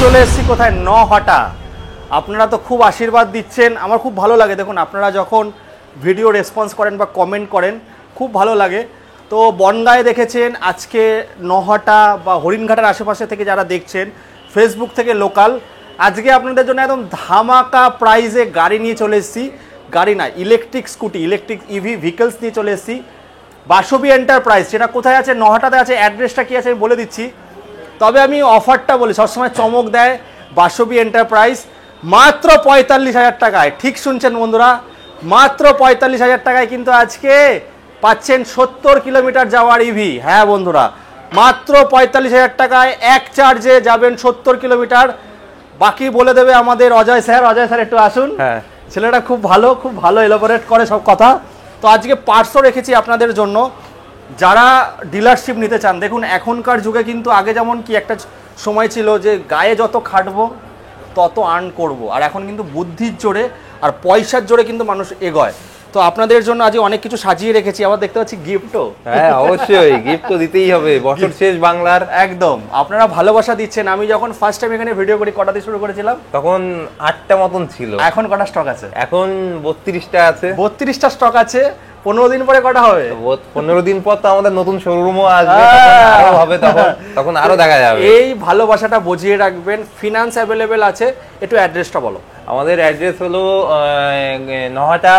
চলে এসেছি কোথায়, নহাটা। আপনারা তো খুব আশীর্বাদ দিচ্ছেন, আমার খুব ভালো লাগে। দেখুন আপনারা যখন ভিডিও রেসপন্স করেন বা কমেন্ট করেন খুব ভালো লাগে। তো বনগাঁয়ে দেখেছেন, আজকে নহাটা বা হরিণঘাটার আশেপাশে থেকে যারা দেখছেন ফেসবুক থেকে লোকাল, আজকে আপনাদের জন্য একদম ধামাকা প্রাইজে গাড়ি নিয়ে চলে এসেছি। গাড়ি না, electric scooty, electric EV vehicles নিয়ে চলে এসেছি। বাসবী এন্টারপ্রাইজ, সেটা কোথায় আছে, নহাটাতে আছে। অ্যাড্রেসটা কী আছে আমি বলে দিচ্ছি, তবে আমি অফারটা বলি, সবসময় চমক দেয় বাসবী এন্টারপ্রাইজ। মাত্র ৪৫,০০০ টাকায়, ঠিক শুনছেন বন্ধুরা, মাত্র ৪৫,০০০ টাকায় কিন্তু আজকে পাচ্ছেন ৭০ কিলোমিটার যাওয়ার ইভি। হ্যাঁ বন্ধুরা, মাত্র ৪৫,০০০ টাকায় এক চার্জে যাবেন ৭০ কিলোমিটার। বাকি বলে দেবে আমাদের অজয় স্যার। অজয় স্যার একটু আসুন। হ্যাঁ, ছেলেটা খুব ভালো এলাবোরেট করে সব কথা। তো আজকে পার্টসও রেখেছি আপনাদের জন্য যারা ডিলারশিপ নিতে চান। দেখুন এখনকার যুগে কিন্তু আগে যেমন কি একটা সময় ছিল যে গায়ে যত খাটবো তত আর্ন করব, আর এখন কিন্তু বুদ্ধির জোরে আর পয়সার জোরে কিন্তু মানুষ এগোয়। তো আপনাদের জন্য আজ অনেক কিছু সাজিয়ে রেখেছি, আবার দেখতে পাচ্ছি গিফটও। হ্যাঁ অবশ্যই, গিফট তো দিতেই হবে, বছর শেষ বাংলার। একদম, আপনারা ভালোবাসা দিচ্ছেন। আমি যখন ফার্স্ট টাইম এখানে ভিডিও করি কটা দিয়ে শুরু করেছিলাম, তখন 8টা মতন ছিল। এখন কটা স্টক আছে? এখন 32টা আছে। 32টা স্টক আছে। 15 দিন পরে কটা হবে? 15 দিন পর তো আমাদের নতুন শোরুমও আসবে, আরো হবে, তখন আরো দেখা যাবে। এই ভালোবাসাটা বুঝিয়ে রাখবেন। ফিনান্স অ্যাভেলেবেল আছে। একটু অ্যাড্রেসটা বলো। আমাদের অ্যাড্রেস হলো নহাটা,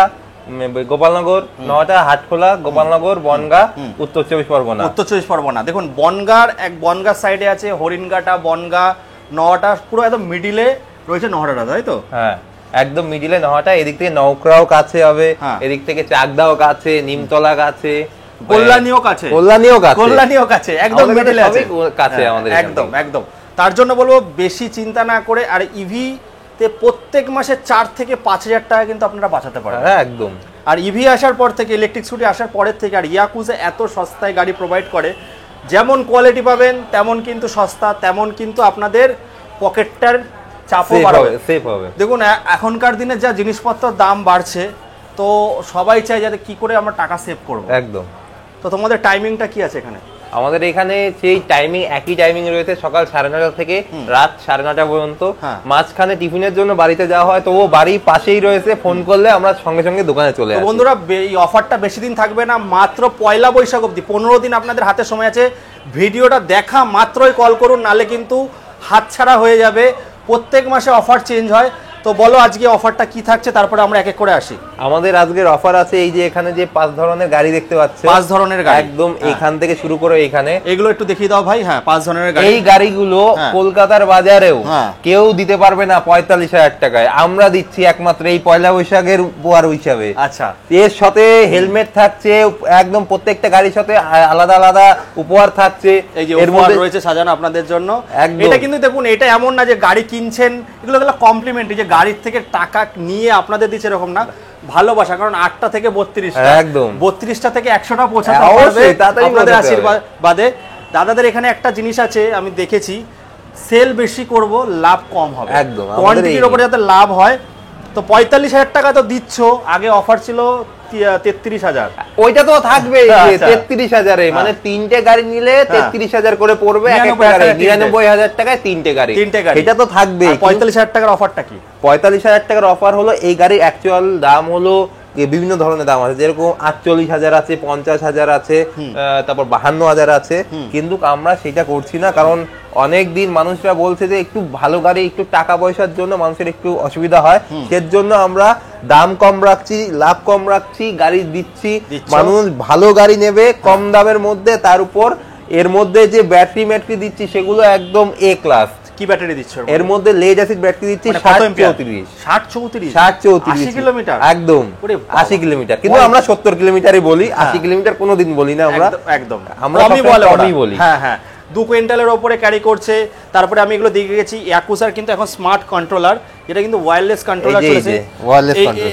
গোপালনগর, নহাটা, হাটখোলা, গোপালনগর, বনগাঁ, উত্তর 24 পরগনা। উত্তর 24 পরগনা। দেখুন বনগাঁর সাইডে আছে হরিণঘাটা, বনগাঁ, নহাটা, পুরো একদম মিডিলে রয়েছে নহাটাটা, তাই তো? হ্যাঁ, একদম মিডিলে নহাটা। এদিক থেকে নওকরাও কাছে হবে, এদিক থেকে চাকদাও কাছে, নিমতলা কাছে, কল্যাণীও কাছে, একদম মিডিলে আছে, কাছে আমাদের একদম। তার জন্য বলবো বেশি চিন্তা না করে, আর ইভি তে প্রত্যেক মাসে 4 থেকে 5,000 টাকা কিন্তু আপনারা বাঁচাতে পারেন। হ্যাঁ একদম। আর ইভি আসার পর থেকে, ইলেকট্রিক স্কুটি আসার পরের থেকে, আর ইয়াকুজে এত সস্তায় গাড়ি প্রোভাইড করে, যেমন কোয়ালিটি পাবেন তেমন কিন্তু সস্তা, তেমন কিন্তু আপনাদের পকেটটার চাপও বাড়বে, সেফ হবে। দেখুন এখনকার দিনে যা জিনিসপত্রের দাম বাড়ছে, তো সবাই চায় যাতে কি করে আমরা টাকা সেভ করব। একদম। তো তোমাদের টাইমিংটা কি আছে এখানে? আমাদের এখানে সেই টাইমিং, একই টাইমিং রয়েছে, সকাল 9:30 থেকে রাত 9:30 পর্যন্ত। মাঝখানে টিফিনের জন্য বাড়িতে যাওয়া হয়, তো ও বাড়ির পাশেই রয়েছে, ফোন করলে আমরা সঙ্গে সঙ্গে দোকানে চলে আসি। বন্ধুরা এই অফারটা বেশি দিন থাকবে না, মাত্র 1 বৈশাখ অবধি, 15 দিন আপনাদের হাতে সময় আছে। ভিডিওটা দেখা মাত্রই কল করুন, নালে কিন্তু হাতছাড়া হয়ে যাবে। প্রত্যেক মাসে অফার চেঞ্জ হয়। তো বলো আজকে অফারটা কি থাকছে, তারপরে আমরা এক এক করে আসি। আমাদের আজকের অফার আছে এই যে এখানে যে 5 ধরনের গাড়ি দেখতে পাচ্ছ, 5 ধরনের গাড়ি, একদম এখান থেকে শুরু করে এখানে, এগুলো একটু দেখিয়ে দাও ভাই। হ্যাঁ, 5 ধরনের গাড়ি। এই গাড়িগুলো কলকাতার বাজারেও কেউ দিতে পারবে না 45,000 টাকায়। আমরা দিচ্ছি একমাত্র এই পয়লা বৈশাখের উপহার হিসাবে। আচ্ছা, এর সাথে হেলমেট থাকছে, একদম প্রত্যেকটা গাড়ির সাথে আলাদা আলাদা উপহার থাকছে। এই যে এর মধ্যে রয়েছে সাজানো আপনাদের জন্য। এটা কিন্তু দেখুন, এটা এমন না যে গাড়ি কিনছেন, এগুলো কমপ্লিমেন্টারি, যে গাড়ির থেকে টাকা নিয়ে আপনাদের দিচ্ছে এরকম না, ভালোবাসা। কারণ 8টা থেকে 32টা, একদম 32টা থেকে 100টা পৌঁছাতে পারবে আপনাদের আশীর্বাদে। দাদাদের এখানে একটা জিনিস আছে, আমি দেখেছি, সেল বেশি করব, লাভ কম হবে, একদম কোয়ান্টিটির উপরে যাতে লাভ হয়। তো 45,000 টাকা তো দিচ্ছ, আগে অফার ছিল 33,000, ওইটা তো থাকবে 33,000 এ, মানে 3টে গাড়ি নিলে 33,000 করে পড়বে, 99,000 টাকায় 3টে গাড়ি, এটা তো থাকবে। 45,000 টাকার অফারটা কি? 45,000 টাকার অফার হলো, এই গাড়ির অ্যাকচুয়াল দাম হলো বিভিন্ন ধরনের দাম আছে, যেরকম 48,000 আছে, 50,000 আছে, তারপর 52,000 আছে। কিন্তু আমরা সেটা করছি না, কারণ অনেক দিন মানুষরা বলছে যে একটু ভালো গাড়ি, একটু টাকা পয়সার জন্য মানুষের একটু অসুবিধা হয়, সের জন্য আমরা দাম কম রাখছি, লাভ কম রাখছি, গাড়ি দিচ্ছি। মানুষ ভালো গাড়ি নেবে কম দামের মধ্যে, তার উপর এর মধ্যে যে ব্যাটারি দিচ্ছি সেগুলো একদম এ ক্লাস। কি ব্যাটারি দিচ্ছ? এর মধ্যে লেড অ্যাসিড ব্যাটারি দিচ্ছি 60-34 কিলোমিটার, একদম 80 কিলোমিটার। কিন্তু আমরা 70 কিলোমিটারই বলি, 80 কিলোমিটার কোনোদিন বলি না আমরা, একদম আমরা কমই বলি। হ্যাঁ হ্যাঁ, 2 কুইন্টালের ওপরে ক্যারি করছে। তারপরে আমি এগুলো দেখে গেছি, ইয়াকুজার কিন্তু এখন স্মার্ট কন্ট্রোলার, এটা কিন্তু ওয়্যারলেস কন্ট্রোলার চলেছে।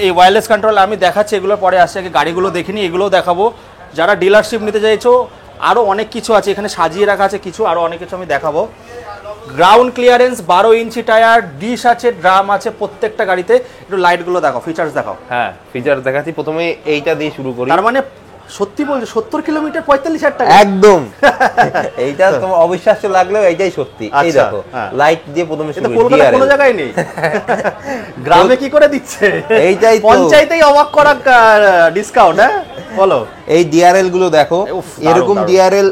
এই ওয়্যারলেস কন্ট্রোলার আমি দেখাচ্ছি, এগুলো পরে আসছে, আগে গাড়িগুলো দেখিনি, এগুলোও দেখাবো। যারা ডিলারশিপ নিতে চাইছো, আরো অনেক কিছু আছে এখানে সাজিয়ে রাখা আছে, কিছু আরো অনেক কিছু আমি দেখাবো। গ্রাউন্ড ক্লিয়ারেন্স, 12 ইঞ্চি টায়ার, ডিশ আছে, ড্রাম আছে প্রত্যেকটা গাড়িতে। একটু লাইটগুলো দেখাও, ফিচার্স দেখাও। হ্যাঁ, ফিচার দেখাচ্ছি। প্রথমে এইটা দিয়ে শুরু করি। তার মানে সত্যি বলছো 70 কিলোমিটার 45,000 টাকা? একদম। এইটা তোমার অবিশ্বাস্য লাগলেও এইটাই সত্যি। এই দেখো লাইট দিয়ে প্রথমে শুরু, কলকাতা কোনো জায়গায় নেই, গ্রামে কি করে দিচ্ছে? এইটাই পঞ্চায়েতেই অবাক করা ডিসকাউন্ট। হ্যাঁ বলো, এই ডিআরএল গুলো দেখো, এরকম ডিআরএল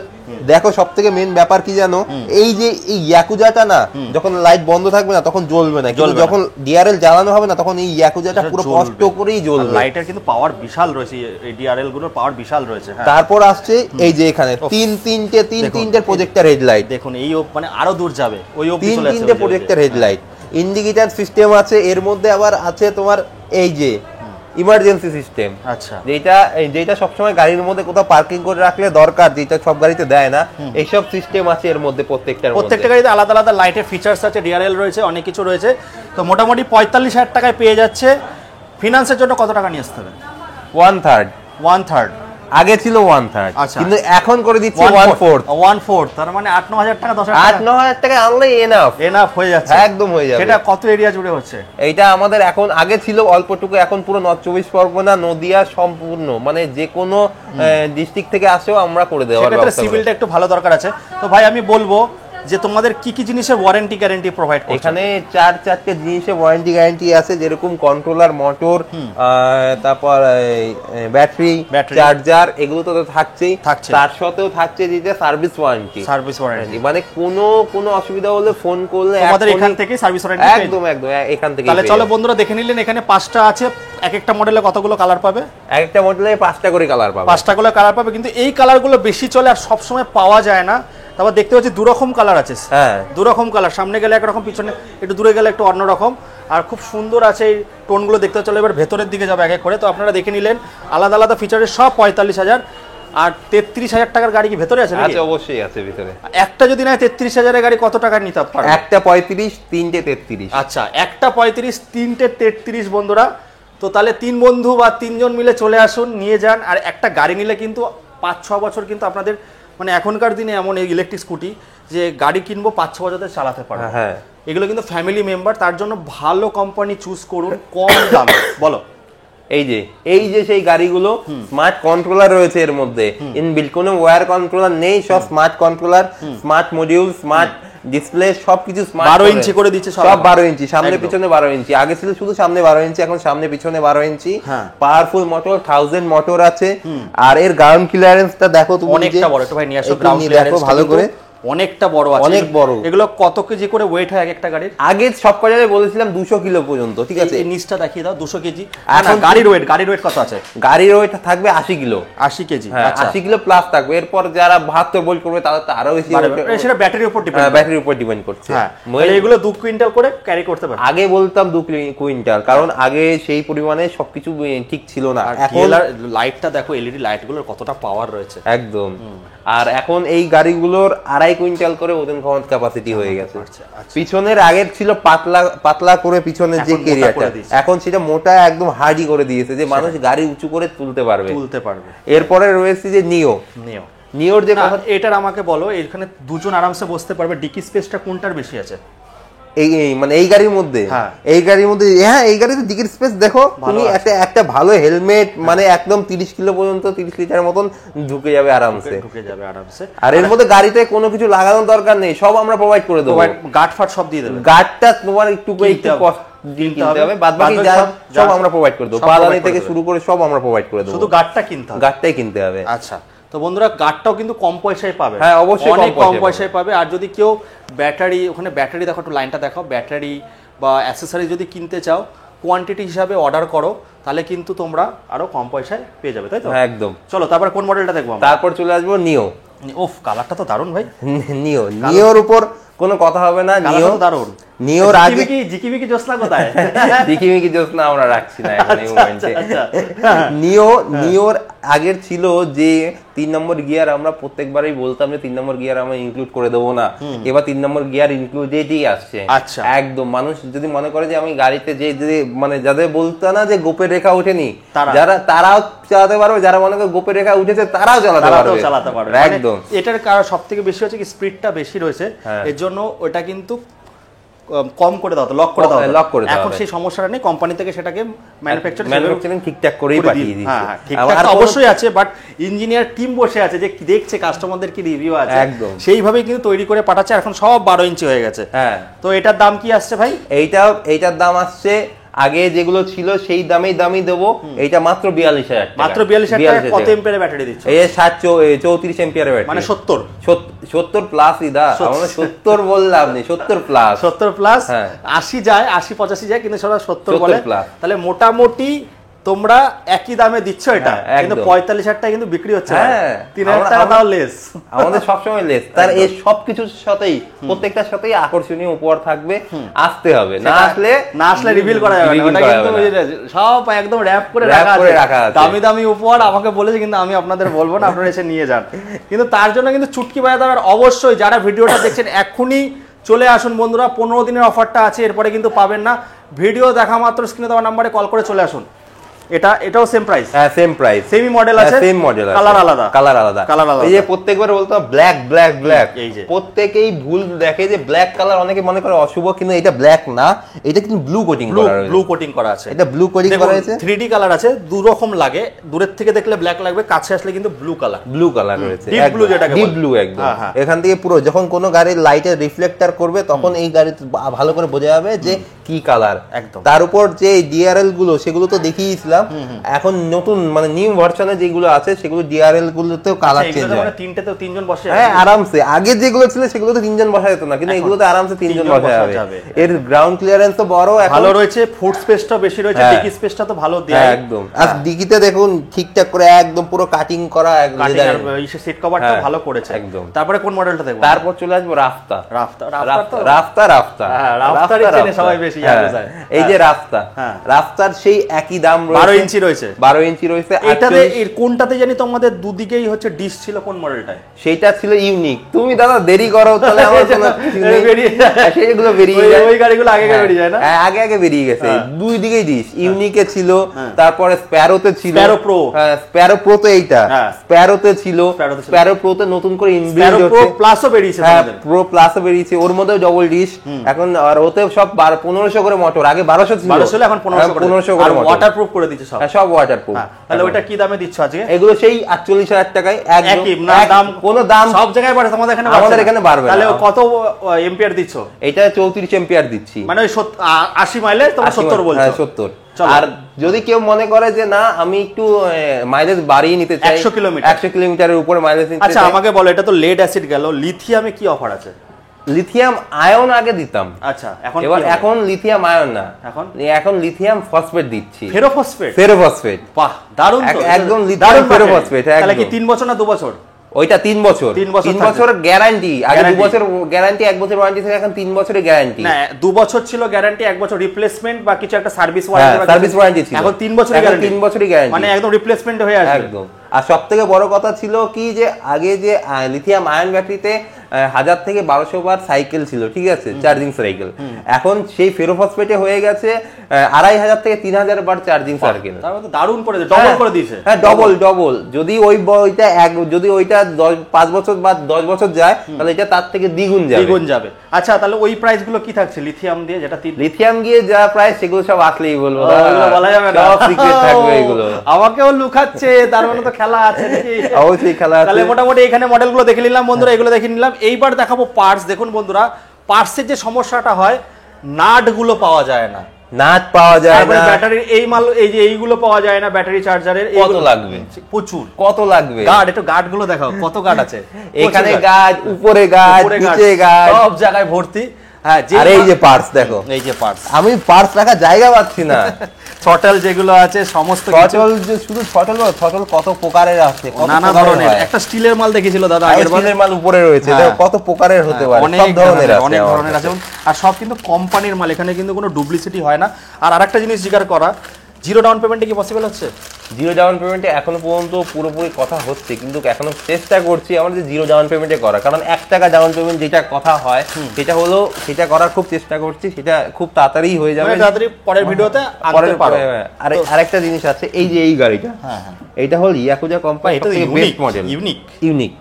দেখো। সব থেকে মেন ব্যাপার কি জানো, এই যে এই ইয়াকুজাটা না, যখন লাইট বন্ধ থাকবে না তখন জ্বলবে না, কিন্তু যখন ডিআরএল জ্বালানো হবে না তখন এই ইয়াকুজাটা পুরো কষ্ট করেই জ্বলবে। লাইটের কিন্তু পাওয়ার বিশাল রয়েছে, এই ডিআরএল গুলোর পাওয়ার বিশাল রয়েছে। তারপর আসছে এই যে এখানে তিনটে প্রজেক্টর হেডলাইট, দেখুন এই মানে আরো দূর যাবে, ওই অবধি চলে আসছে। তিনটে প্রজেক্টর হেডলাইট, ইন্ডিকেটর সিস্টেম আছে এর মধ্যে, আবার আছে তোমার এই যে ইমার্জেন্সি সিস্টেম। আচ্ছা, যেটা সবসময় গাড়ির মধ্যে কোথাও পার্কিং করে রাখলে দরকার, যেটা সব গাড়িতে দেয় না, এইসব সিস্টেম আছে এর মধ্যে। প্রত্যেকটা গাড়িতে আলাদা আলাদা লাইটের ফিচার্স আছে, ডিআরএল রয়েছে, অনেক কিছু রয়েছে। তো মোটামুটি 45,000 টাকায় পেয়ে যাচ্ছে। ফিনান্সের জন্য কত টাকা নিয়ে আসতে হবে? 1/3। আগে ছিল 1/3, কিন্তু এখন করে দিচ্ছে 1/4। তার মানে 8-9,000 টাকা, 8-9,000 টাকা আনলে এনাফ হয়ে যাচ্ছে, একদম হয়ে যাবে। সেটা কত এরিয়া জুড়ে হচ্ছে? এইটা আমাদের এখন, আগে ছিল অল্পটুকু, এখন পুরো নর্থ 24 পরগনা, নদিয়া সম্পূর্ণ, মানে যে কোনো ডিস্ট্রিক্ট থেকে আসেও আমরা করে দেওয়ার ব্যবস্থা করি। সিভিলটা একটু ভালো দরকার আছে। তো ভাই আমি বলবো যে তোমাদের কি কি জিনিসের ওয়ারেন্টি গ্যারান্টি প্রোভাইড করছো? এখানে চারটে জিনিসের ওয়ারেন্টি গ্যারান্টি আছে, যেরকম কন্ট্রোলার, মোটর, তারপর ব্যাটারি, চার্জার, এগুলো তো থাকছেই। তার সাথেও থাকছে যেটা সার্ভিস ওয়ারেন্টি। মানে কোনো অসুবিধা হলে ফোন করলে আমাদের এখান থেকে সার্ভিস ওয়ারেন্টি একদম এখান থেকে। তাহলে চলো বন্ধুরা দেখে নিলেন, এখানে 5টা আছে। এক একটা মডেলে কতগুলো কালার পাবে? এক একটা মডেলে 5টা করে কালার পাবে। 5টা করে কালার পাবে, কিন্তু এই কালারগুলো বেশি চলে আর সব সময় পাওয়া যায় না। তারপর দেখতে পাচ্ছি দুরকম কালার আছে। হ্যাঁ, দুরকম কালার, সামনে গেলে একরকম, পিছনে একটু দূরে গেলে একটু অন্যরকম, আর খুব সুন্দর আছে এই টোনগুলো দেখতে। চলো এবার ভেতরের দিকে যাবে এক এক করে। তো আপনারা দেখে নিলেন আলাদা আলাদা ফিচারের সব 45,000। আর 33,000 টাকার গাড়ি কি ভেতরে আছে নাকি? অবশ্যই আছে ভেতরে। একটা যদি না 33,000 এর গাড়ি কত টাকা নিতে পারবে? একটা 35, তিনটে 33। আচ্ছা, একটা 35, তিনটে 33 বন্ধুরা। তো তাহলে 3 বন্ধু বা 3 জন মিলে চলে আসুন, নিয়ে যান। আর একটা গাড়ি নিলে কিন্তু 5-6 বছর কিন্তু আপনাদের, মানে এখনকার দিনে এমন এই ইলেকট্রিক স্কুটি যে গাড়ি কিনবো 5-6 বছর চালাতে পারবে। হ্যাঁ, এগুলো কিন্তু ফ্যামিলি মেম্বার, তার জন্য ভালো কোম্পানি চুজ করুন কম দামে। বলো, এই যে সেই গাড়িগুলো স্মার্ট কন্ট্রোলার রয়েছে এর মধ্যে, ইনবিল্ট কোনো ওয়্যার কন্ট্রোলার নেই, সব smart controller, smart module, smart display, সবকিছু স্মার্ট। 12 ইঞ্চি করে দিচ্ছে সব 12 ইঞ্চি, সামনে পিছনে 12 ইঞ্চি। আগে ছিল শুধু সামনে 12 ইঞ্চি, এখন সামনে পিছনে 12 ইঞ্চি। পাওয়ারফুল মোটর, 1000 মোটর আছে। আর এর গ্রাউন্ড ক্লিয়ারেন্সটা দেখো তুমি, অনেকটা বড়। একটু ভাই নিয়ে আসো গ্রাউন্ড ক্লিয়ারেন্স ভালো করে, অনেকটা বড় আছে, অনেক বড়। এগুলো কত কেজি করে ওয়েট হয় এক একটা গাড়ির? আগে সব জায়গায় বলেছিলাম 200 কিলো পর্যন্ত, ঠিক আছে। এই নিচটা দেখিয়ে দাও, 200 কেজি। এখন গাড়ির ওয়েট কত আছে? গাড়ির ওয়েট থাকবে 80 কিলো। 80 কেজি, আচ্ছা 80 কিলো প্লাস থাকবে। এরপর যারা 72 ভোল্ট করবে তাদের তো আরো বেশি, সেটা ব্যাটারির উপর ডিপেন্ড, ব্যাটারির উপর ডিপেন্ড করছে। হ্যাঁ, এগুলো 2 কুইন্টাল করে ক্যারি করতে পারে। আগে বলতাম 2 কুইন্টাল, কারণ আগে সেই পরিমাণে সবকিছু ঠিক ছিল না। এখন লাইটটা দেখো, এলইডি লাইটগুলোর কতটা পাওয়ার রয়েছে একদম। আর এখন এই গাড়িগুলোর 2.5 কুইন্টাল করে ওজন ক্ষমতা ক্যাপাসিটি হয়ে গেছে। পিছনের আগের ছিল পাতলা করে পিছনের যে ক্যারিয়ারটা, এখন সেটা মোটা একদম হার্ডি করে দিয়েছে, যে মানুষ গাড়ি উঁচু করে তুলতে পারবে। এরপরে রয়েছে যে নিওর যে কথা, এটার আমাকে বলো, এখানে দুজন আরামসে বসতে পারবে, ডিকি স্পেসটা কোনটার বেশি আছে? মানে এই গাড়ির মধ্যে, হ্যাঁ এই গাড়িতে ডিকির স্পেস দেখো তুমি, একটা ভালো হেলমেট, মানে একদম 30 কিলো পর্যন্ত, 30 লিটার মতন ঢুকে যাবে আরামসে। আর এর মধ্যে গাড়িতে কোনো কিছু লাগানোর দরকার নেই, সব আমরা প্রোভাইড করে দেবো। গার্ড ফাট সব দিয়ে দেবে। গার্ডটা তোমার একটু কিনতে হবে, বাদ বাকি সব আমরা প্রোভাইড করে দেবো। পালানি থেকে শুরু করে সব আমরা প্রোভাইড করে দেবো, শুধু গার্ডটা কিনতে হবে। গার্ডটাই কিনতে হবে। আচ্ছা, তো বন্ধুরা গার্ডটাও কিন্তু কম পয়সায় পাবে। হ্যাঁ অবশ্যই অনেক কম পয়সায় পাবে। আর যদি কেউ ব্যাটারি, ওখানে ব্যাটারি দেখো, একটু লাইনটা দেখো, ব্যাটারি বা অ্যাক্সেসরি যদি কিনতে চাও, কোয়ান্টিটি হিসাবে অর্ডার করো, তাহলে কিন্তু তোমরা আরো কম পয়সায় পেয়ে যাবে, তাই তো? একদম। চলো তারপর কোন মডেলটা দেখবো? তারপর চলে আসবো নিও। ওফ, কালারটা তো দারুণ ভাই। নিওর উপর কোনো কথা হবে না। নিও দারুণ। নিওর আগে জিকিমিকি জোসনা কোথায়? জিকিমিকি জোসনা আমরা রাখছি না এখন এই মোমেন্টে। নিওর আগের ছিল যে 3 নম্বর গিয়ার, আমরা প্রত্যেকবারই বলতাম যে 3 নম্বর গিয়ার আমরা ইনক্লুড করে দেবো না, এবার 3 নম্বর গিয়ার ইনক্লুডেডই আসছে। আচ্ছা, একদম। মানুষ যদি মনে করে যে আমি গাড়িতে যে মানে যাদের বলতো না যে গোপের রেখা ওঠেনি, তারাও চালাতে পারবে, যারা মনে করে গোপের রেখা উঠেছে তারাও চালাতে পারবে। একদম। এটার কারণ সব থেকে বেশি হচ্ছে কি স্পিডটা বেশি রয়েছে, এর জন্য ওটা কিন্তু কম করে দাও, লক করে দাও, লক করে দাও। এখন সেই সমস্যাটা নেই, কোম্পানি থেকে সেটাকে ম্যানুফ্যাকচারিং ঠিকঠাক করেই পাঠিয়ে দিচ্ছে। হ্যাঁ ঠিকঠাক অবশ্যই আছে, বাট ইঞ্জিনিয়ার টিম বসে আছে যে দেখছে কাস্টমারদের কি রিভিউ আছে, একদম সেইভাবেই কিন্তু তৈরি করে পাঠাচ্ছে। এখন সব 12 ইঞ্চি হয়ে গেছে। হ্যাঁ, তো এটার দাম কি আসছে ভাই? এইটার দাম আসছে আগে যেগুলো ছিল সেই দামই দেবো, এইটা মাত্র 42,000 টাকা। মাত্র 42,000 টাকা। কত এম্পিয়ারের ব্যাটারি দিচ্ছ? এই 34 এম্পিয়ারের ব্যাটারি, মানে 70 প্লাস। ইদা আমরা 70 বললাম না, 70 প্লাস। 70 প্লাস 80 যায়, 80-85 যায়, কিন্তু সেটা 70 বলে। তাহলে মোটামুটি তোমরা একই দামে দিচ্ছ এটা, কিন্তু 45,000 টাকা কিন্তু বিক্রি হচ্ছে। 3,000 টাকা দাও লেস, আমাদের সবসময় লেস। তার এই সবকিছুর সাথেই প্রত্যেকটার সাথেই আকর্ষণীয় উপহার থাকবে, আসতে হবে। না আসলে রিভিল করা যাবে না, ওটা কিন্তু সব একদম র‍্যাপ করে রাখা আছে। দামি দামি উপহার আমাকে বলেছে, কিন্তু আমি আপনাদের বলবো না, আপনারা এসে নিয়ে যান। কিন্তু তার জন্য কিন্তু চুটকি বাজাতে হবে। অবশ্যই যারা ভিডিওটা দেখছেন এক্ষুনি চলে আসুন বন্ধুরা, 15 দিনের অফারটা আছে, এরপরে কিন্তু পাবেন না। ভিডিও দেখা মাত্র স্ক্রিনে দেওয়া নাম্বারে কল করে চলে আসুন। এটাও সেম প্রাইস? হ্যাঁ সেম প্রাইস, সেমই মডেল আছে, সেম মডেল আছে, কালার আলাদা। এই যে প্রত্যেকবার বলতো ব্ল্যাক, এই যে প্রত্যেকেই ভুল দেখে যে ব্ল্যাক কালার, অনেকে মনে করে অশুভ, কিন্তু এটা ব্ল্যাক না, এটা কিন্তু ব্লু কোটিং করা আছে। ব্লু কোটিং করা আছে, এটা ব্লু কোটিং করা আছে। 3D কালার আছে, দু রকম লাগে, দূরের থেকে দেখলে ব্ল্যাক লাগবে, কাছে আসলে কিন্তু ব্লু কালার রয়েছে, ডিপ ব্লু, যেটাকে ডিপ ব্লু একদম। এখান থেকে পুরো যখন কোনো গাড়ির লাইটের রিফ্লেক্টর করবে, তখন এই গাড়ি ভালো করে বোঝা যাবে যে কি কালার। একদম। তার উপর যে ডিআরএল গুলো, সেগুলো তো দেখিয়েছিলাম, এখন নতুন মানে নিউ ভার্সনে যেগুলো আছে, সেগুলো ডিআরএল গুলোতেও কালার চেঞ্জ হয়। মানে তিনটেতেও তিনজন বসে, হ্যাঁ আরামসে। আগে যেগুলো ছিল সেগুলো তো তিনজন বসা যেত না, কিন্তু এগুলোতে আরামসে তিনজন বসা যাবে। এর গ্রাউন্ড ক্লিয়ারেন্স তো বড়, ভালো রয়েছে, ফুট স্পেসটা বেশি রয়েছে, ডিকি স্পেসটা তো ভালো দেয়া একদম। আর ডিকিতে দেখুন ঠিকঠাক করে একদম পুরো কাটিং করা, একদম সিট কভারটা ভালো করেছে একদম। তারপরে কোন মডেলটা দেখব? তারপর চলে আসবো রাফতা। সবাই বেশি যায়। এই যে রাফতার সেই একই দাম রয়েছে, 12 ইঞ্চি রয়েছে। 12 ইঞ্চি রয়েছে। এটাতে এর কোনটাতে জানি তোমাদের দুদিকেই হচ্ছে ডিশ ছিল, কোন মডেলটায়? সেটা ছিল ইউনিক। তুমি দাদা দেরি করো, তাহলে আমার কোনো সেগুলো বেরিয়ে যায়, ওই গাড়িগুলো আগে বেরিয়ে যায় না? আগে বেরিয়ে গেছে। দুই দিকেই ডিশ, ইউনিকে ছিল, তারপরে স্প্যারোতে ছিল, স্প্যারো প্রো তো এইটা, স্প্যারোতে ছিল, স্প্যারো প্রোতে নতুন করে ইনবিল্ট হচ্ছে, প্রো প্লাসও বেরিয়েছে, প্রো প্লাসও বেরিয়েছে, ওর মধ্যেও ডবল ডিশ এখন। আর ওতে সব 1500 করে মোটর, আগে 1200 ছিল, 1200 এখন 1500 করে ওয়াটারপ্রুফ করে দিচ্ছে সব। সব ওয়াটারপ্রুফ। তাহলে ওটা কি দামে দিচ্ছ আজকে? এগুলো সেই 48,000 টাকায় একই দাম, কোনো দাম সব জায়গায় বাড়ে, আমাদের এখানে বাড়বে। তাহলে কত এম্পিয়ার দিচ্ছ? এটা 34 এম্পিয়ার দিচ্ছি, মানে 80 মাইলে তোমরা 70 বলছো? 70। আর যদি কেউ মনে করে যে না আমি একটু মাইলেজ বাড়িয়ে নিতে চাই, 100 কিলোমিটারের উপরে মাইলেজ নিতে চাই, আচ্ছা আমাকে বলো, এটা তো লেড অ্যাসিড গেল, লিথিয়ামে কি অফার আছে? লিথিয়াম আয়ন আগে দিতাম, আচ্ছা এখন লিথিয়াম আয়ন না, এখন লিথিয়াম ফসফেট দিচ্ছি। ফেরোফসফেট। বাহ, দারুণ তো, একদম লিথিয়াম ফেরোফসফেট। তাহলে কি 3 বছর না 2 বছর? ওইটা 3 বছর। 3 বছর গ্যারান্টি, আগে 2 বছর গ্যারান্টি, 1 বছর ওয়ারেন্টি থেকে এখন 3 বছরের গ্যারান্টি। না 2 বছর ছিল গ্যারান্টি, 1 বছর রিপ্লেসমেন্ট বা কিছু একটা সার্ভিস ওয়ারেন্টি ছিল, এখন 3 বছরের গ্যারান্টি, 3 বছরের গ্যারান্টি, মানে একদম রিপ্লেসমেন্ট হয়ে আসবে একদম। আর সবথেকে বড় কথা ছিল কি, যে আগে যে লিথিয়াম আয়ন ব্যাটারিতে 1000 থেকে 1200 বার সাইকেল ছিল, ঠিক আছে, চার্জিং সাইকেল, এখন সেই ফেরোফসফেটে হয়ে গেছে 2500 থেকে 3000 বার চার্জিং সাইকেল। তার মধ্যে দারুণ করে দিয়েছে, ডবল করে দিয়েছে। হ্যাঁ ডবল। যদি ওইটা 5 বছর বা 10 বছর যায়, তাহলে এটা তার থেকে দ্বিগুণ যাবে। আচ্ছা তাহলে ওই প্রাইস গুলো কি থাকছে লিথিয়াম দিয়ে, যেটা লিথিয়াম দিয়ে যা প্রাইস, সেগুলো সব আসলেই বলবো, বলা যাবে না, সব সিক্রেট থাকবে এগুলো। আমাকেও লুকাচ্ছে, তার মানে তো খেলা আছে নাকি? অবশ্যই খেলা আছে। তাহলে মোটামুটি এখানে মডেলগুলো দেখে নিলাম বন্ধুরা, এগুলো দেখে নিলাম। এইবার দেখাবো পার্টস। দেখুন বন্ধুরা, পার্টসের যে সমস্যাটা হয়, নাট গুলো পাওয়া যায় না, নাট পাওয়া যায় না, ব্যাটারির এই মাল, এই যে এইগুলো পাওয়া যায় না, ব্যাটারি চার্জারের। কত লাগবে? প্রচুর। কত লাগবে? গার্ড, একটু গার্ড গুলো দেখাও, কত গার্ড আছে এখানে, গার্ড উপরে, গার্ড নিচে, গার্ড সব জায়গায় ভর্তি। হ্যাঁ, আর এই যে পার্টস দেখো, এই যে পার্টস, আমি পার্টস রাখার জায়গা পাচ্ছি না। থ্রটল যেগুলো আছে সমস্ত, থ্রটল যে শুধু থ্রটল কত প্রকারের আছে, নানা ধরনের। একটা স্টিলের মাল দেখেছিল দাদা আগের বার, স্টিলের মাল উপরে রয়েছে, কত প্রকারের হতে পারে, সব ধরনের আছে, অনেক ধরনের আছে, আর সব কিন্তু কোম্পানির মাল, এখানে কিন্তু কোনো ডুপ্লিসিটি হয় না। আর আরেকটা জিনিস জিজ্ঞাসা করা, জিরো ডাউন পেমেন্টে কি পসিবল হচ্ছে? জিরো ডাউন পেমেন্টে এখনো পর্যন্ত পুরোপুরি কথা হচ্ছে, কিন্তু এখনো চেষ্টা করছি আমাদের জিরো ডাউন পেমেন্টে করা, কারণ 1 টাকা ডাউন পেমেন্ট যেটা কথা হয়, সেটা করার খুব চেষ্টা করছি, সেটা খুব তাড়াতাড়ি হয়ে যাবে, তাড়াতাড়ি পরের ভিডিওতে আনতে পারো। আরেকটা জিনিস আছে, এই যে এই গাড়িটা, এইটা হল ইয়াকুজা কোম্পানি, এটা বেস্ট মডেল, ইউনিক।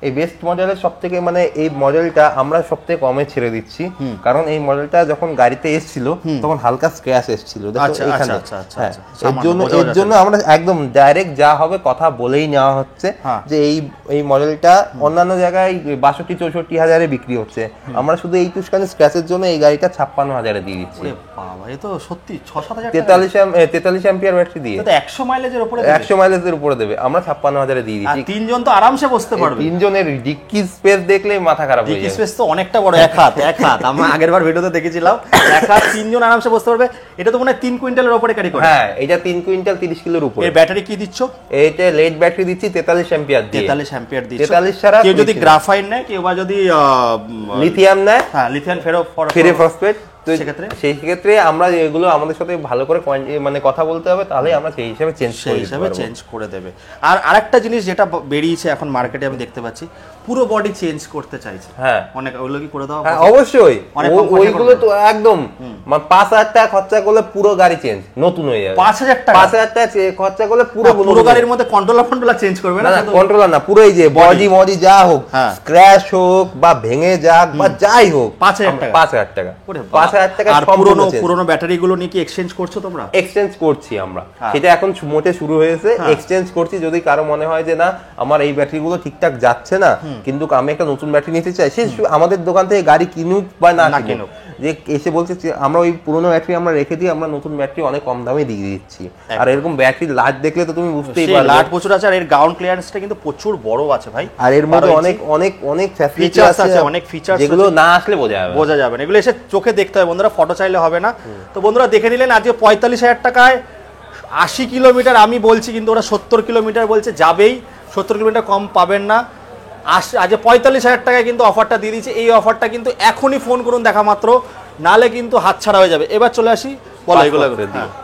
এই বেস্ট মডেলের সবথেকে মানে এই মডেলটা আমরা সবথেকে কমে ছেড়ে দিচ্ছি, কারণ এই মডেলটা যখন গাড়িতে এসেছিল তখন হালকা স্ক্র্যাচ এসেছিল এখানে। এর জন্য আমরা একদম ডাইরেক্ট যা হবে কথা বলেই নেওয়া হচ্ছে যে এই মডেলটা অন্যান্য জায়গায় 62-64 হাজারে বিক্রি হচ্ছে, আমরা শুধু এই টুসকানি স্ক্র্যাচের জন্য এই গাড়িটা 56 হাজারে দিয়ে দিচ্ছি। বাবা, এ তো সত্যি 6-7 হাজার 43 অ্যাম্পিয়ার ব্যাটারি দিয়ে 100 মাইলেজের উপরে 100 মাইলেজের উপরে দেবে, আমরা 56 হাজারে দিয়ে দিচ্ছি। তিনজন তো আরামসে বসতে পারবে। তিনজনের ডিক্কি স্পেস দেখলে মাথা খারাপ হয়ে যাবে। ডিক্কি স্পেস তো অনেকটা বড়, এক হাত আমরা আগেরবার ভিডিওতে দেখেছিলাম, এক হাত তিনজন আরামসে বসতে পারবে। এটা তো মনে হয় 3 কুইন্টালের উপরে ক্যারি করে। হ্যাঁ, এটা 3 কুইন্টাল 30 কিলোর উপরে। এর ব্যাটারি কি দিচ্ছ? এটা লেড ব্যাটারি দিচ্ছি 43 অ্যাম্পিয়ার দিয়ে। 43 অ্যাম্পিয়ার দিচ্ছ। 43 ছাড়া কেউ যদি গ্রাফাইট নেয়, কেউ বা যদি লিথিয়াম নেয়, হ্যাঁ লিথিয়াম ফেরোফসফেট, সেই ক্ষেত্রে আমরা এগুলো আমাদের সাথে ভালো করে মানে কথা বলতে হবে, তাহলে আমরা সেই হিসাবে চেঞ্জ করে দেবে। আর আরেকটা জিনিস যেটা বেরিয়েছে এখন মার্কেটে আমি দেখতে পাচ্ছি, পুরো বডি চেঞ্জ করতে চাইছে। হ্যাঁ, অনেক ওগুলো কি করে দাও? হ্যাঁ অবশ্যই, ওইগুলো তো একদম 5,000 টাকা খরচা করলে পুরো গাড়ি চেঞ্জ, নতুন হয়ে যাবে। 5,000 টাকা খরচা করলে পুরো গাড়ির মধ্যে কন্ট্রোলার চেঞ্জ করবে না? কন্ট্রোলার না, পুরো এই যে বডি যা হোক, স্ক্র্যাচ হোক বা ভেঙে যাক বা যাই হোক, 5,000 টাকা। 5,000 টাকা 5,000 টাকা। আর পুরনো ব্যাটারি গুলো নিয়ে কি এক্সচেঞ্জ করছো তোমরা? এক্সচেঞ্জ করছি আমরা, সেটা এখন মোটে শুরু হয়েছে। এক্সচেঞ্জ করছি, যদি কারো মনে হয় যে না আমার এই ব্যাটারি গুলো ঠিকঠাক যাচ্ছে না, কিন্তু আমি একটা নতুন ব্যাটারি নিতে চাই, সে আমাদের দোকান থেকে গাড়ি কিনুক বা না কিনুক, যে এসে বলছে আমরা ওই পুরোনো ব্যাটারি আমরা রেখে দিই, আমরা নতুন ব্যাটারি অনেক কম দামে দিয়ে দিচ্ছি। আর এরকম ব্যাটারি লাট দেখলে তো তুমি বুঝতেই পারবে, লাট প্রচুর আছে। আর এর গ্রাউন্ড ক্লিয়ারেন্সটা কিন্তু প্রচুর বড় আছে ভাই। আর এর মধ্যে অনেক ফ্যাসিলিটি আছে, অনেক ফিচার যেগুলো না আসলে বোঝা যাবে না। এগুলো এসে চোখে দেখতে হবে বন্ধুরা, ফটো চাইলে হবে না। তো বন্ধুরা দেখে নিলেন আজকে 45,000 টাকায় 80 কিলোমিটার আমি বলছি, কিন্তু ওরা 70 কিলোমিটার বলছে, যাবেই 70 কিলোমিটার কম পাবেন না। আজ 45,000 টাকায় কিন্তু অফারটা দিয়ে দিচ্ছে। এই অফারটা কিন্তু এখনই ফোন করুন দেখা মাত্র, নালে কিন্তু হাতছাড়া হয়ে যাবে। এবার চলে আসি, বলো এগুলো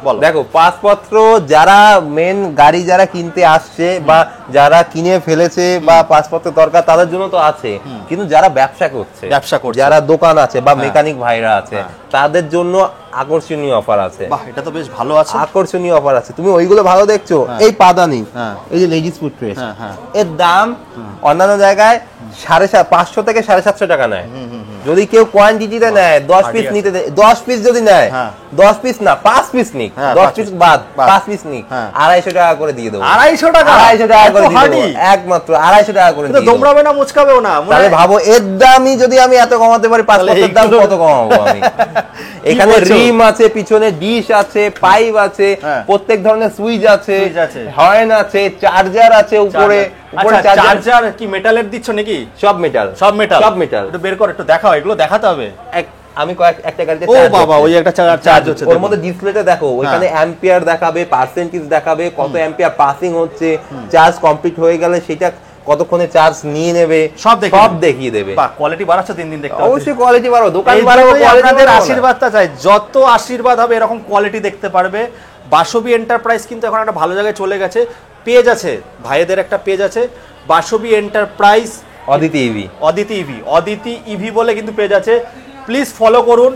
বলো। দেখো, পাসপত্র যারা মেন গাড়ি যারা কিনতে আসছে বা যারা কিনে ফেলেছে বা পাসপত্র দরকার, তাদের জন্য তো আছে, কিন্তু যারা ব্যবসা করছে, যারা দোকান আছে বা মেকানিক ভাইরা আছে, তাদের জন্য আকর্ষণীয় অফার আছে। বাহ, এটা তো বেশ ভালো আছে, আকর্ষণীয় অফার আছে। তুমি ওইগুলো ভালো দেখছো, এই পাদানি, এই যে লেডিস ফুড ট্রেস, এর দাম অন্যান্য জায়গায় 550 থেকে 750 টাকা নেয়। যদি কেউ কোয়ান্টিটিতে নেয়, 10 পিস নিতে, 10 পিস যদি নেয়, 10 পিস না 5 পিস নিক, 10 পিস বাদ 5 পিস নিক, 250 টাকা করে দিয়ে দেবো। 250 টাকা করে দিয়ে দেবো, একমাত্র 250 টাকা করে দিয়ে দেবো। দমড়াবে না, মুচকাবেও না। তাহলে ভাবো, এর দামই যদি আমি এত কমাতে পারি, পাসপোর্টের দাম কত কমাবো আমি? এখানে রিম আছে, পিছনে ডিশ আছে, পাইপ আছে, প্রত্যেক ধরনের সুইচ আছে, হর্ন আছে, চার্জার আছে, উপরে চার্জার কি মেটালের দিচ্ছ নাকি? সব মেটাল। একটু বের কর, একটু দেখাও, এগুলো দেখাতে হবে। আমি একটা গাড়িতে ওই একটা চার্জ হচ্ছে, ওর মধ্যে ডিসপ্লেতে দেখো, ওইখানে অ্যাম্পিয়ার দেখাবে, পার্সেন্টেজ দেখাবে, কত অ্যাম্পিয়ার পাসিং হচ্ছে, চার্জ কমপ্লিট হয়ে গেলে সেটা কতক্ষণে চার্জ নিয়ে নেবে, সব দেখিয়ে দেবে। কোয়ালিটি বাড়াচ্ছে দিন দিন, দেখতে অবশ্যই কোয়ালিটি বাড়াবো, দোকান বাড়াবো, আপনাদের আশীর্বাদটা চাই, যত আশীর্বাদ হবে এরকম কোয়ালিটি দেখতে পারবে। বাসবী এন্টারপ্রাইজ কিন্তু এখন একটা ভালো জায়গায় চলে গেছে। পেজ আছে ভাইদের, একটা পেজ আছে বাসবী এন্টারপ্রাইজ অদিতি ইভি বলে কিন্তু পেজ আছে, প্লিজ ফলো করুন।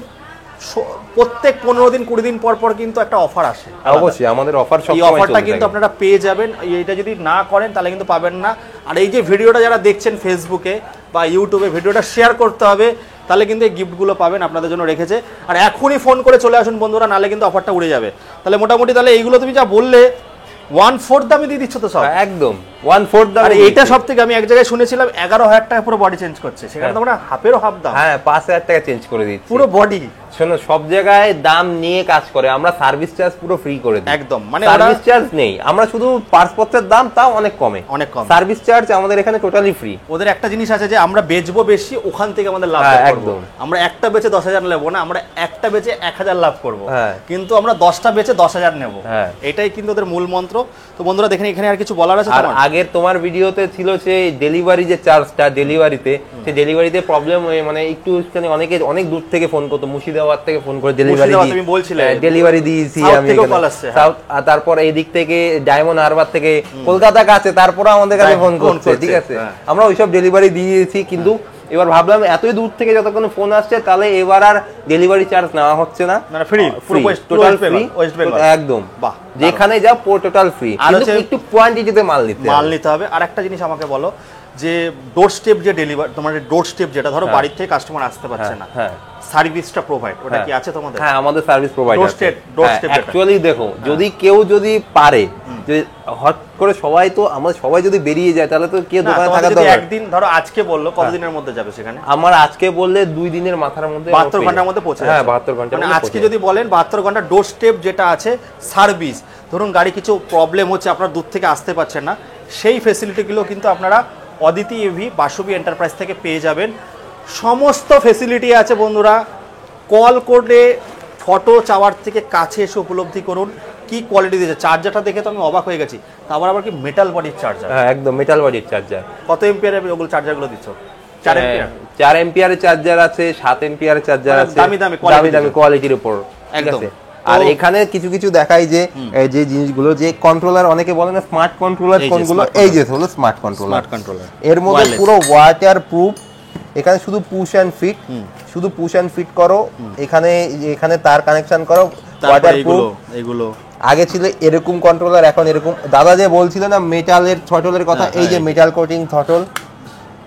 প্রত্যেক 15 দিন 20 দিন পর পর কিন্তু একটা অফার আসে, অবশ্যই আমাদের অফার, এই অফারটা কিন্তু আপনারা পেয়ে যাবেন। এটা যদি না করেন তাহলে কিন্তু পাবেন না। আর এই যে ভিডিওটা যারা দেখছেন ফেসবুকে বা ইউটিউবে, ভিডিওটা শেয়ার করতে হবে, তাহলে কিন্তু এই গিফটগুলো পাবেন, আপনাদের জন্য রেখেছে। আর এখনই ফোন করে চলে আসুন বন্ধুরা, নালে কিন্তু অফারটা উড়ে যাবে। তাহলে মোটামুটি তাহলে এইগুলো তুমি যা বললে 1/4 দামে দিয়ে দিচ্ছ তো সব? একদম 1/4 দাম। আর এইটা সব থেকে আমি এক জায়গায় শুনেছিলাম 11,000 টাকা পুরো বডি চেঞ্জ করছে, সেখানে তোমরা হাফেরও হাফ দাম। হ্যাঁ, 5,000 টাকা চেঞ্জ করে দিচ্ছি পুরো বডি। শোনো, সব জায়গায় দাম নিয়ে কাজ করে, আমরা সার্ভিস চার্জ পুরো ফ্রি করে দিই। একদম, মানে সার্ভিস চার্জ নেই, আমরা শুধু পাসপত্রের দাম তাও অনেক কম, সার্ভিস চার্জ আমাদের এখানে টোটালি ফ্রি। ওদের একটা জিনিস আছে যে আমরা বেচবো বেশি, ওখান থেকে আমাদের লাভ করব। আমরা একটা বেচে 10,000 নেব না, আমরা একটা বেচে 1,000 লাভ করব, কিন্তু আমরা 10টা বেচে 10,000 নেব। এটাই কিন্তু ওদের মূল মন্ত্র। তো বন্ধুরা দেখেন, এখানে আর কিছু বলার আছে? আর আগের তোমার ভিডিওতে ছিল সেই ডেলিভারি যে চার্জটা, ডেলিভারিতে প্রবলেম হয়ে, মানে একটু অনেকে অনেক দূর থেকে ফোন করতো, মুর্শিদাবাদ থেকে ফোন করে ডেলিভারি দিয়েছি আমি। তারপর এই দিক থেকে ডায়মন্ড হারবার থেকে, কলকাতা কাছে, তারপরে আমাদের কাছে ফোন করছে, ঠিক আছে, আমরা ওইসব ডেলিভারি দিয়েছি। কিন্তু এবার ভাবলাম এতই দূর থেকে যতক্ষণ ফোন আসছে, তাহলে এবার আর ডেলিভারি চার্জ নেওয়া হচ্ছে না, ফ্রি, টোটাল ফ্রি, একদম, যেখানে যাও টোটাল ফ্রি। আর একটু কোয়ান্টিটিতে মাল নিতে হবে। আর একটা জিনিস আমাকে বলো, যে ডোর স্টেপ যে ডেলিভার তোমার ডোর স্টেপ যেটা ধরো বাড়ির থেকে কাস্টমার আসতে পারছে না, হ্যাঁ সার্ভিসটা প্রোভাইড, ওটা কি আছে তোমাদের? হ্যাঁ আমাদের সার্ভিস প্রোভাইড ডোর আছে। স্টেপ অ্যাকচুয়ালি দেখো যদি কেউ যদি পারে, যদি হট করে সবাই তো আমরা সবাই যদি বেরিয়ে যায় তাহলে তো কেউ দোকানে থাকা যদি দরকার। একদিন ধরো আজকে বললো কতদিনের মধ্যে যাবে সেখানে? আমার আজকে বললে 2 দিনের মাথার মধ্যে 72 ঘন্টার মধ্যে পৌঁছে যাবে। হ্যাঁ 72 ঘন্টা মানে আজকে যদি বলেন 72 ঘন্টা ডোর স্টেপ যেটা আছে সার্ভিস, ধরুন গাড়ি কিছু প্রবলেম হচ্ছে আপনারা দূর থেকে আসতে পারছেন না, সেই ফেসিলিটিগুলো কিন্তু আপনারা অদিতি এভি বাসবী এন্টারপ্রাইজ থেকে পেয়ে যাবেন। সমস্ত ফেসিলিটি আছে বন্ধুরা, কল করে ফটো চাওয়ার থেকে কাছে এসে উপলব্ধি করুন কি কোয়ালিটি দিয়েছে। চার্জারটা দেখে তো আমি অবাক হয়ে গেছি, তারপর আবার কি মেটাল বডির চার্জার। হ্যাঁ একদম মেটাল বডির চার্জার। কত এম্পিয়ারের ওগুলো চার্জারগুলো দিচ্ছ? 4 এম্পিয়ার? 4 এম্পিয়ারের চার্জার আছে, 7 এম্পিয়ারের চার্জার আছে, দামি দামি কোয়ালিটির উপর, ঠিক আছে। আর এখানে কিছু কিছু দেখাই যে যে জিনিসগুলো যে কন্ট্রোলার, অনেকে বলে না স্মার্ট কন্ট্রোলার কোনগুলো, এই যে হলো স্মার্ট কন্ট্রোলার। এর মধ্যে পুরো ওয়াটার প্রুফ, এখানে শুধু পুশ অ্যান্ড ফিট, শুধু পুশ অ্যান্ড ফিট করো, এখানে তার কানেকশন করো, ওয়াটার প্রুফ। এগুলো আগে ছিল এরকম কন্ট্রোলার, এখন এরকম। দাদা যে বলছিল না মেটালের থ্রটলের কথা, এই যে মেটাল কোটিং থ্রটল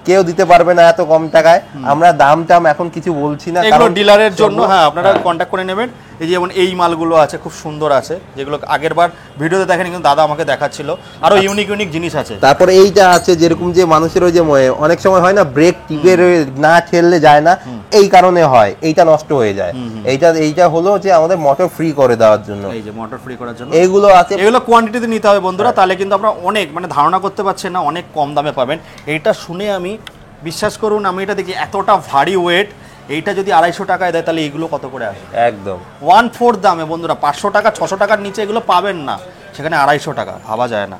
কেউ দিতে পারবে না এত কম টাকায়। আমরা দাম টাম এখন কিছু বলছি না, কারণ ডিলারের জন্য হ্যাঁ আপনারা কন্ট্যাক্ট করে নেবেন। এই যেমন এই মালগুলো আছে খুব সুন্দর আছে, যেগুলো আগেরবার ভিডিওতে দেখেনি কিন্তু দাদা আমাকে দেখাচ্ছিল, আরো ইউনিক ইউনিক জিনিস আছে। তারপরে এইটা আছে যেরকম যে মানুষের ওই যে অনেক সময় হয় না ব্রেক টিপে না ঠেললে যায় না, এই কারণে হয় এইটা নষ্ট হয়ে যায়। এইটা হলো যে আমাদের মোটর ফ্রি করে দেওয়ার জন্য, এই যে মোটর ফ্রি করার জন্য এইগুলো আছে। এগুলো কোয়ান্টিটিতে নিতে হবে বন্ধুরা, তাহলে কিন্তু আপনারা অনেক মানে ধারণা করতে পারছেন না, অনেক কম দামে পাবেন। এইটা শুনে আমি বিশ্বাস করুন, আমি এটা দেখি এতটা ভারী ওয়েট, এইটা যদি 250 টাকায় দেয় তাহলে এগুলো কত করে আসে? একদম 1/4 দামে বন্ধুরা। 500 টাকা 600 টাকার নিচে এগুলো পাবেন না, সেখানে 250 টাকা, ভাবা যায় না।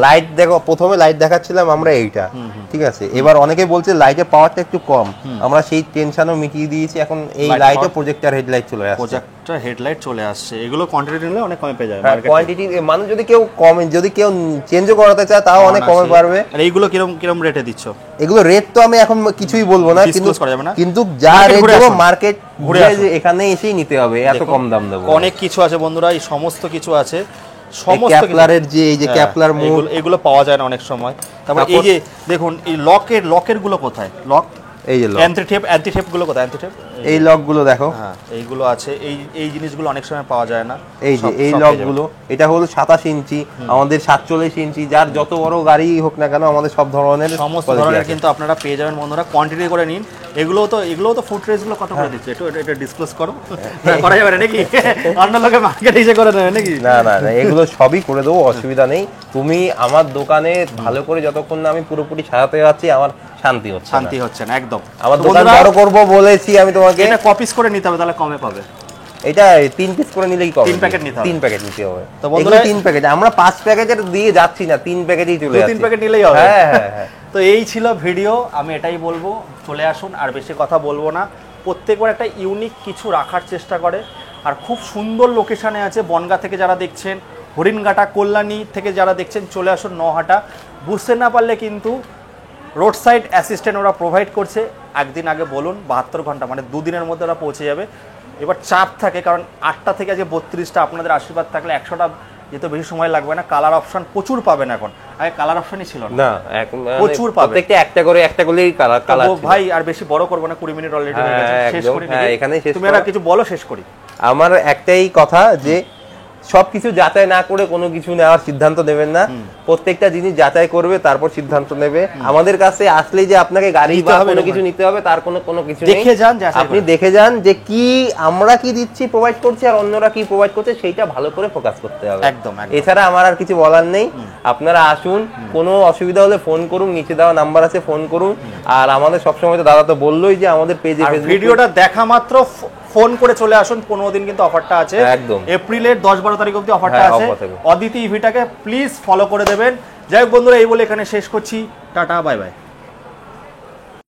লাইট দেখো, প্রথমে লাইট দেখাচ্ছিলাম আমরা এইটা, ঠিক আছে। এবার অনেকে বলছে লাইটের পাওয়ারটা একটু কম, আমরা সেই টেনশনও মিটিয়ে দিয়েছি। এখন এই লাইটে প্রজেক্টর হেডলাইট চলে আসছে, প্রজেক্টর হেডলাইট চলে আসছে। এগুলো কোয়ান্টিটি নিলে অনেক কমে পেয়ে যাবে। কোয়ান্টিটি মানুষ যদি কেউ কমে, যদি কেউ চেঞ্জও করাতে চায় তাও অনেক কমে পারবে। আর এইগুলো কিরকম কিরকম রেটে দিচ্ছ? এগুলো রেট তো আমি এখন কিছুই বলবো না, কিন্তু যা রেট দেবো মার্কেট ঘুরে এখানে এসেই নিতে হবে, এত কম দাম দেবো। অনেক কিছু আছে বন্ধুরা, এই সমস্ত কিছু আছে, ক্যাপলারের যে এই যে ক্যাপলার মোড, এগুলো পাওয়া যায় না অনেক সময়। তারপর এই যে দেখুন এই লকের গুলো কোথায়? লক, এই যে অ্যান্টি টেপ গুলো কোথায়? অ্যান্টি টেপ, এই লক গুলো দেখো, হ্যাঁ এইগুলো আছে। এই জিনিসগুলো অনেক সময় পাওয়া যায় না। এই যে এই লক গুলো, এটা হলো 27 ইঞ্চি, আমাদের 47 ইঞ্চি, যার যত বড় গাড়ি হোক না কেন আমাদের সব ধরনের সমস্ত ধরনের কিন্তু আপনারা পেয়ে যাবেন বন্ধুরা। কোয়ান্টিটি করে নিন। এগুলো তো ফুড রেস গুলো কত করে দিচ্ছে? এটা ডিসক্লোজ করো, করা যাবে না নাকি? অন্য লোকে মার্কেট এসে করে নেবে নাকি? না না না, এগুলো সবই করে দেবো, অসুবিধা নেই। তুমি আমার দোকানে ভালো করে যতক্ষণ না আমি পুরোপুরি সাজাতে যাচ্ছি আমার শান্তি হচ্ছে না একদম। আমার দোকান বড় করব বলেছি আমি তোমাকে। এটা কপিস করে নিতে হবে, তাহলে কমে পাবে। এটা 3 পিস করে নিলেই কম, 3 প্যাকেট নিতে হবে, 3 প্যাকেট নিতে হবে। তো বন্ধুরা 3 প্যাকেট, আমরা 5 প্যাকেটের দিয়ে যাচ্ছি না, 3 প্যাকেটই চলে যাচ্ছে, 3 প্যাকেট নিলেই হবে। হ্যাঁ হ্যাঁ হ্যাঁ। তো এই ছিল ভিডিও, আমি এটাই বলবো, চলে আসুন, আর বেশি কথা বলবো না। প্রত্যেকবার একটা ইউনিক কিছু রাখার চেষ্টা করে, আর খুব সুন্দর লোকেশনে আছে। বনগা থেকে যারা দেখছেন, হরিণঘাটা কল্যাণী থেকে যারা দেখছেন, চলে আসুন নহাটা। বুঝতে না পারলে কিন্তু রোড সাইড অ্যাসিস্ট্যান্ট ওরা প্রোভাইড করছে। একদিন আগে বলুন, 72 ঘন্টা মানে 2 দিনের মধ্যে ওরা পৌঁছে যাবে। এবার চাপ থাকে, কারণ 8টা থেকে আজকে 32টা, আপনাদের আশীর্বাদ থাকলে 100টা যেতে বেশি সময় লাগবে না। কালার অপশন প্রচুর পাবেন, এখন আগে কালার অপশনই ছিল না, প্রচুর পাবেন। প্রত্যেকটা একটা করেই কালার ভাই আর বেশি বড় করব না, 20 মিনিট অলরেডি হয়ে গেছে, শেষ করি। এখানেই শেষ। তুমি আর কিছু বলো, শেষ করি। আমার একটাই কথা, যে সবকিছু যাচাই না করে কোনো কিছু নেওয়ার সিদ্ধান্ত নেবেন না। প্রত্যেকটা জিনিস যাচাই করবে, তারপর সিদ্ধান্ত নেবে। আমাদের কাছে আসলেই যে আপনাকে গাড়ি বা কোনো কিছু নিতে হবে তার কোনো কিছু নেই। দেখে যান, আপনি দেখে যান যে কি আমরা কি দিচ্ছি, প্রোভাইড করছি, আর অন্যরা কি প্রোভাইড করছে, সেইটা ভালো করে ফোকাস করতে হবে। একদম। এছাড়া আমার আর কিছু বলার নেই। আপনারা আসুন, কোনো অসুবিধা হলে ফোন করুন, নিচে দেওয়া নাম্বার আছে, ফোন করুন। আর আমাদের সবসময় তো দাদা তো বললোই যে আমাদের পেজে ভিডিওটা দেখা মাত্র ফোন করে চলে আসুন। 15 দিন কিন্তু অফারটা আছে, একদম এপ্রিলের 10-12 তারিখ অবধি অফারটা আছে। অদিতি ইভিটাকে প্লিজ ফলো করে দেবেন। যাই হোক বন্ধুরা, এই বলে এখানে শেষ করছি। Tata, bye bye.